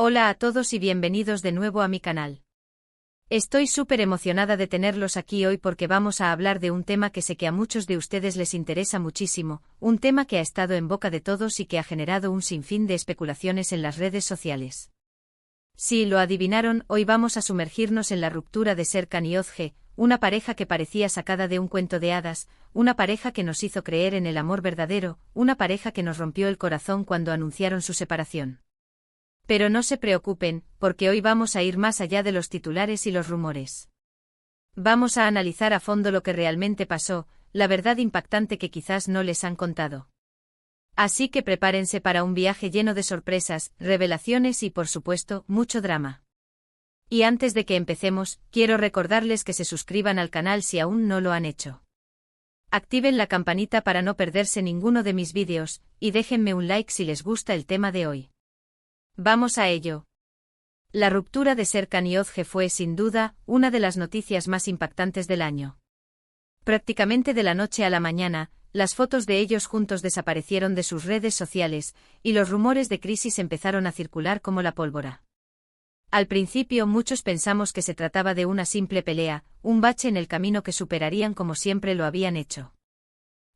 Hola a todos y bienvenidos de nuevo a mi canal. Estoy súper emocionada de tenerlos aquí hoy porque vamos a hablar de un tema que sé que a muchos de ustedes les interesa muchísimo, un tema que ha estado en boca de todos y que ha generado un sinfín de especulaciones en las redes sociales. Si lo adivinaron, hoy vamos a sumergirnos en la ruptura de Serkan y Özge, una pareja que parecía sacada de un cuento de hadas, una pareja que nos hizo creer en el amor verdadero, una pareja que nos rompió el corazón cuando anunciaron su separación. Pero no se preocupen, porque hoy vamos a ir más allá de los titulares y los rumores. Vamos a analizar a fondo lo que realmente pasó, la verdad impactante que quizás no les han contado. Así que prepárense para un viaje lleno de sorpresas, revelaciones y por supuesto, mucho drama. Y antes de que empecemos, quiero recordarles que se suscriban al canal si aún no lo han hecho. Activen la campanita para no perderse ninguno de mis vídeos, y déjenme un like si les gusta el tema de hoy. Vamos a ello. La ruptura de Serkan y Özge fue, sin duda, una de las noticias más impactantes del año. Prácticamente de la noche a la mañana, las fotos de ellos juntos desaparecieron de sus redes sociales, y los rumores de crisis empezaron a circular como la pólvora. Al principio muchos pensamos que se trataba de una simple pelea, un bache en el camino que superarían como siempre lo habían hecho.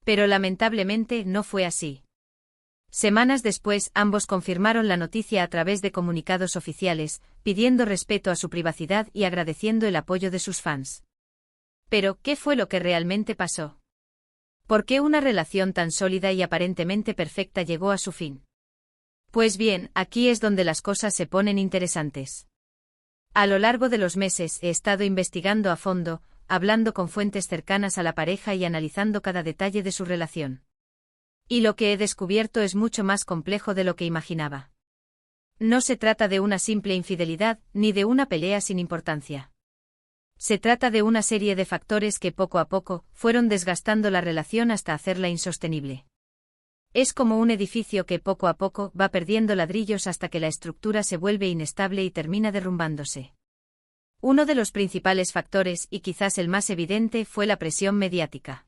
Pero lamentablemente no fue así. Semanas después, ambos confirmaron la noticia a través de comunicados oficiales, pidiendo respeto a su privacidad y agradeciendo el apoyo de sus fans. Pero, ¿qué fue lo que realmente pasó? ¿Por qué una relación tan sólida y aparentemente perfecta llegó a su fin? Pues bien, aquí es donde las cosas se ponen interesantes. A lo largo de los meses he estado investigando a fondo, hablando con fuentes cercanas a la pareja y analizando cada detalle de su relación. Y lo que he descubierto es mucho más complejo de lo que imaginaba. No se trata de una simple infidelidad, ni de una pelea sin importancia. Se trata de una serie de factores que poco a poco fueron desgastando la relación hasta hacerla insostenible. Es como un edificio que poco a poco va perdiendo ladrillos hasta que la estructura se vuelve inestable y termina derrumbándose. Uno de los principales factores, y quizás el más evidente, fue la presión mediática.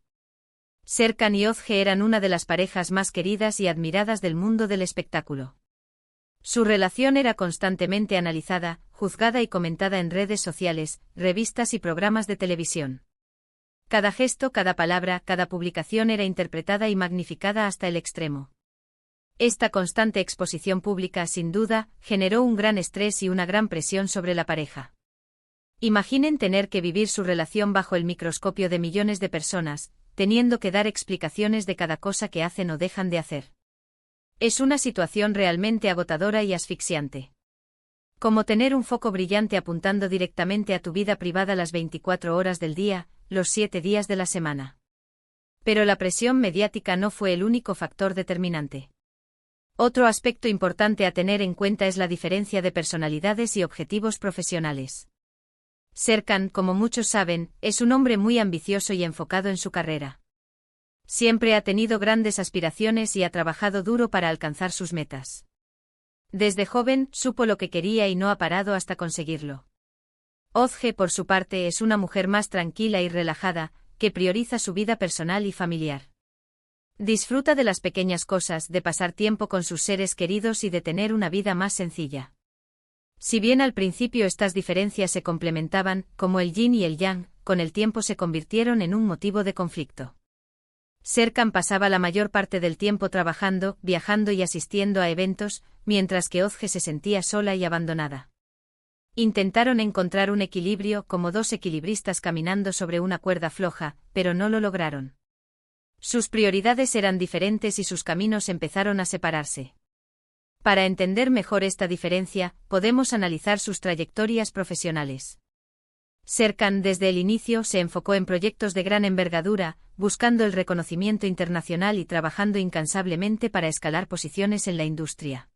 Serkan y Özge eran una de las parejas más queridas y admiradas del mundo del espectáculo. Su relación era constantemente analizada, juzgada y comentada en redes sociales, revistas y programas de televisión. Cada gesto, cada palabra, cada publicación era interpretada y magnificada hasta el extremo. Esta constante exposición pública, sin duda, generó un gran estrés y una gran presión sobre la pareja. Imaginen tener que vivir su relación bajo el microscopio de millones de personas, teniendo que dar explicaciones de cada cosa que hacen o dejan de hacer. Es una situación realmente agotadora y asfixiante. Como tener un foco brillante apuntando directamente a tu vida privada las 24 horas del día, los 7 días de la semana. Pero la presión mediática no fue el único factor determinante. Otro aspecto importante a tener en cuenta es la diferencia de personalidades y objetivos profesionales. Serkan, como muchos saben, es un hombre muy ambicioso y enfocado en su carrera. Siempre ha tenido grandes aspiraciones y ha trabajado duro para alcanzar sus metas. Desde joven, supo lo que quería y no ha parado hasta conseguirlo. Özge, por su parte, es una mujer más tranquila y relajada, que prioriza su vida personal y familiar. Disfruta de las pequeñas cosas, de pasar tiempo con sus seres queridos y de tener una vida más sencilla. Si bien al principio estas diferencias se complementaban, como el yin y el yang, con el tiempo se convirtieron en un motivo de conflicto. Serkan pasaba la mayor parte del tiempo trabajando, viajando y asistiendo a eventos, mientras que Özge se sentía sola y abandonada. Intentaron encontrar un equilibrio como dos equilibristas caminando sobre una cuerda floja, pero no lo lograron. Sus prioridades eran diferentes y sus caminos empezaron a separarse. Para entender mejor esta diferencia, podemos analizar sus trayectorias profesionales. Serkan desde el inicio se enfocó en proyectos de gran envergadura, buscando el reconocimiento internacional y trabajando incansablemente para escalar posiciones en la industria.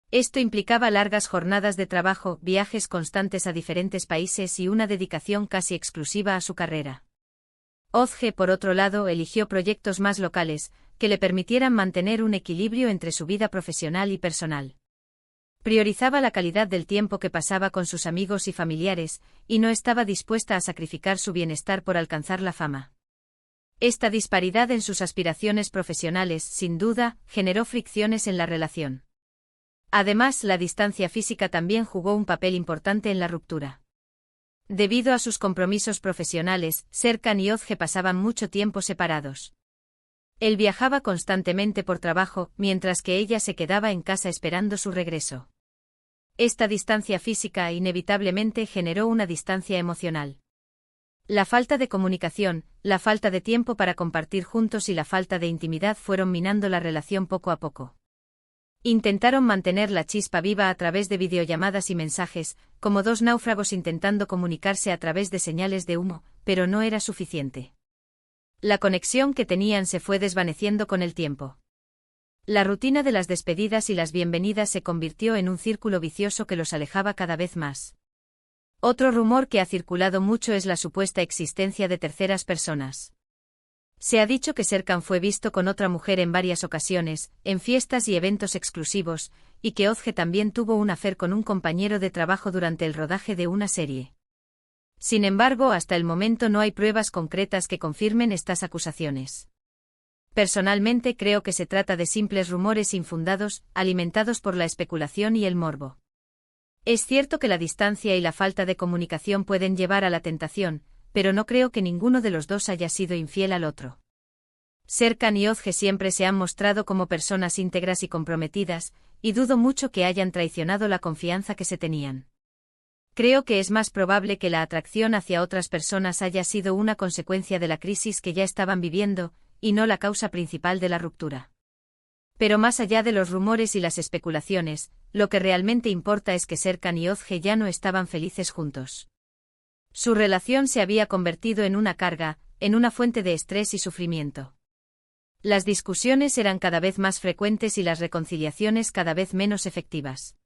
Esto implicaba largas jornadas de trabajo, viajes constantes a diferentes países y una dedicación casi exclusiva a su carrera. Özge, por otro lado, eligió proyectos más locales, que le permitieran mantener un equilibrio entre su vida profesional y personal. Priorizaba la calidad del tiempo que pasaba con sus amigos y familiares, y no estaba dispuesta a sacrificar su bienestar por alcanzar la fama. Esta disparidad en sus aspiraciones profesionales, sin duda, generó fricciones en la relación. Además, la distancia física también jugó un papel importante en la ruptura. Debido a sus compromisos profesionales, Serkan y Özge pasaban mucho tiempo separados. Él viajaba constantemente por trabajo, mientras que ella se quedaba en casa esperando su regreso. Esta distancia física inevitablemente generó una distancia emocional. La falta de comunicación, la falta de tiempo para compartir juntos y la falta de intimidad fueron minando la relación poco a poco. Intentaron mantener la chispa viva a través de videollamadas y mensajes, como dos náufragos intentando comunicarse a través de señales de humo, pero no era suficiente. La conexión que tenían se fue desvaneciendo con el tiempo. La rutina de las despedidas y las bienvenidas se convirtió en un círculo vicioso que los alejaba cada vez más. Otro rumor que ha circulado mucho es la supuesta existencia de terceras personas. Se ha dicho que Serkan fue visto con otra mujer en varias ocasiones, en fiestas y eventos exclusivos, y que Özge también tuvo un affair con un compañero de trabajo durante el rodaje de una serie. Sin embargo, hasta el momento no hay pruebas concretas que confirmen estas acusaciones. Personalmente creo que se trata de simples rumores infundados, alimentados por la especulación y el morbo. Es cierto que la distancia y la falta de comunicación pueden llevar a la tentación, pero no creo que ninguno de los dos haya sido infiel al otro. Serkan y Özge siempre se han mostrado como personas íntegras y comprometidas, y dudo mucho que hayan traicionado la confianza que se tenían. Creo que es más probable que la atracción hacia otras personas haya sido una consecuencia de la crisis que ya estaban viviendo, y no la causa principal de la ruptura. Pero más allá de los rumores y las especulaciones, lo que realmente importa es que Serkan y Özge ya no estaban felices juntos. Su relación se había convertido en una carga, en una fuente de estrés y sufrimiento. Las discusiones eran cada vez más frecuentes y las reconciliaciones cada vez menos efectivas.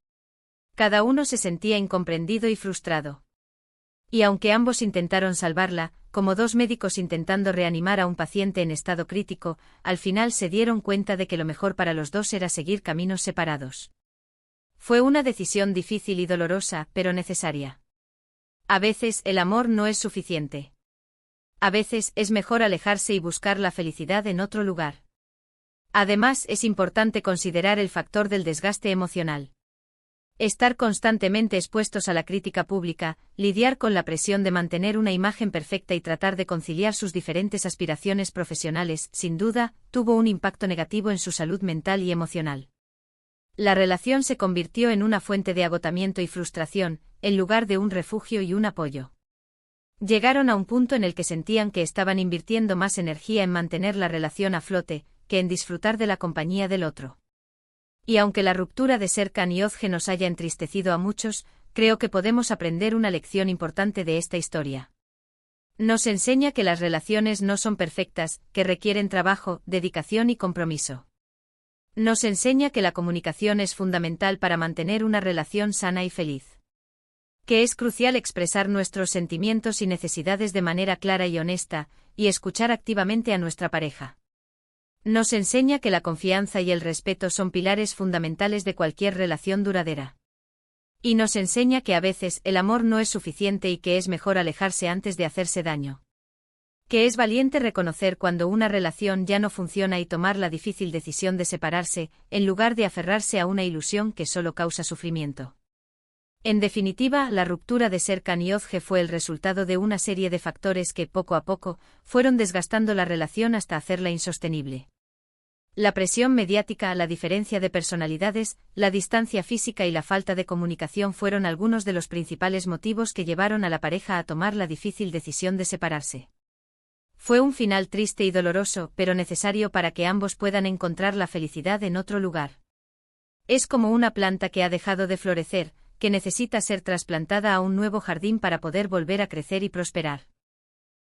Cada uno se sentía incomprendido y frustrado. Y aunque ambos intentaron salvarla, como dos médicos intentando reanimar a un paciente en estado crítico, al final se dieron cuenta de que lo mejor para los dos era seguir caminos separados. Fue una decisión difícil y dolorosa, pero necesaria. A veces el amor no es suficiente. A veces es mejor alejarse y buscar la felicidad en otro lugar. Además, es importante considerar el factor del desgaste emocional. Estar constantemente expuestos a la crítica pública, lidiar con la presión de mantener una imagen perfecta y tratar de conciliar sus diferentes aspiraciones profesionales, sin duda, tuvo un impacto negativo en su salud mental y emocional. La relación se convirtió en una fuente de agotamiento y frustración, en lugar de un refugio y un apoyo. Llegaron a un punto en el que sentían que estaban invirtiendo más energía en mantener la relación a flote, que en disfrutar de la compañía del otro. Y aunque la ruptura de Serkan y Özge nos haya entristecido a muchos, creo que podemos aprender una lección importante de esta historia. Nos enseña que las relaciones no son perfectas, que requieren trabajo, dedicación y compromiso. Nos enseña que la comunicación es fundamental para mantener una relación sana y feliz. Que es crucial expresar nuestros sentimientos y necesidades de manera clara y honesta, y escuchar activamente a nuestra pareja. Nos enseña que la confianza y el respeto son pilares fundamentales de cualquier relación duradera. Y nos enseña que a veces el amor no es suficiente y que es mejor alejarse antes de hacerse daño. Que es valiente reconocer cuando una relación ya no funciona y tomar la difícil decisión de separarse, en lugar de aferrarse a una ilusión que solo causa sufrimiento. En definitiva, la ruptura de Serkan y Özge fue el resultado de una serie de factores que, poco a poco, fueron desgastando la relación hasta hacerla insostenible. La presión mediática, la diferencia de personalidades, la distancia física y la falta de comunicación fueron algunos de los principales motivos que llevaron a la pareja a tomar la difícil decisión de separarse. Fue un final triste y doloroso, pero necesario para que ambos puedan encontrar la felicidad en otro lugar. Es como una planta que ha dejado de florecer, que necesita ser trasplantada a un nuevo jardín para poder volver a crecer y prosperar.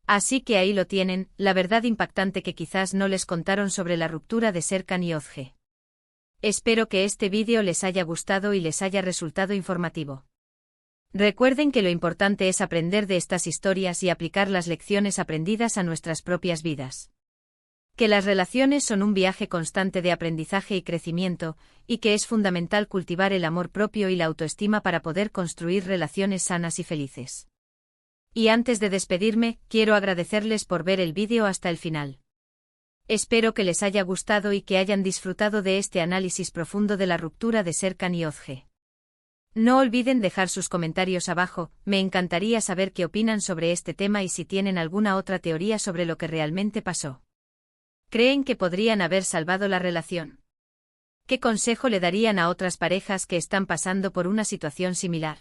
Así que ahí lo tienen, la verdad impactante que quizás no les contaron sobre la ruptura de Serkan y Özge. Espero que este vídeo les haya gustado y les haya resultado informativo. Recuerden que lo importante es aprender de estas historias y aplicar las lecciones aprendidas a nuestras propias vidas. Que las relaciones son un viaje constante de aprendizaje y crecimiento, y que es fundamental cultivar el amor propio y la autoestima para poder construir relaciones sanas y felices. Y antes de despedirme, quiero agradecerles por ver el vídeo hasta el final. Espero que les haya gustado y que hayan disfrutado de este análisis profundo de la ruptura de Serkan y Özge. No olviden dejar sus comentarios abajo, me encantaría saber qué opinan sobre este tema y si tienen alguna otra teoría sobre lo que realmente pasó. ¿Creen que podrían haber salvado la relación? ¿Qué consejo le darían a otras parejas que están pasando por una situación similar?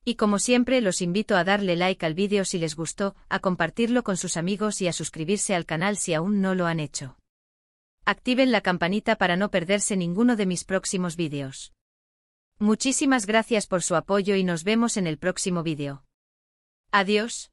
Y como siempre los invito a darle like al vídeo si les gustó, a compartirlo con sus amigos y a suscribirse al canal si aún no lo han hecho. Activen la campanita para no perderse ninguno de mis próximos vídeos. Muchísimas gracias por su apoyo y nos vemos en el próximo vídeo. Adiós.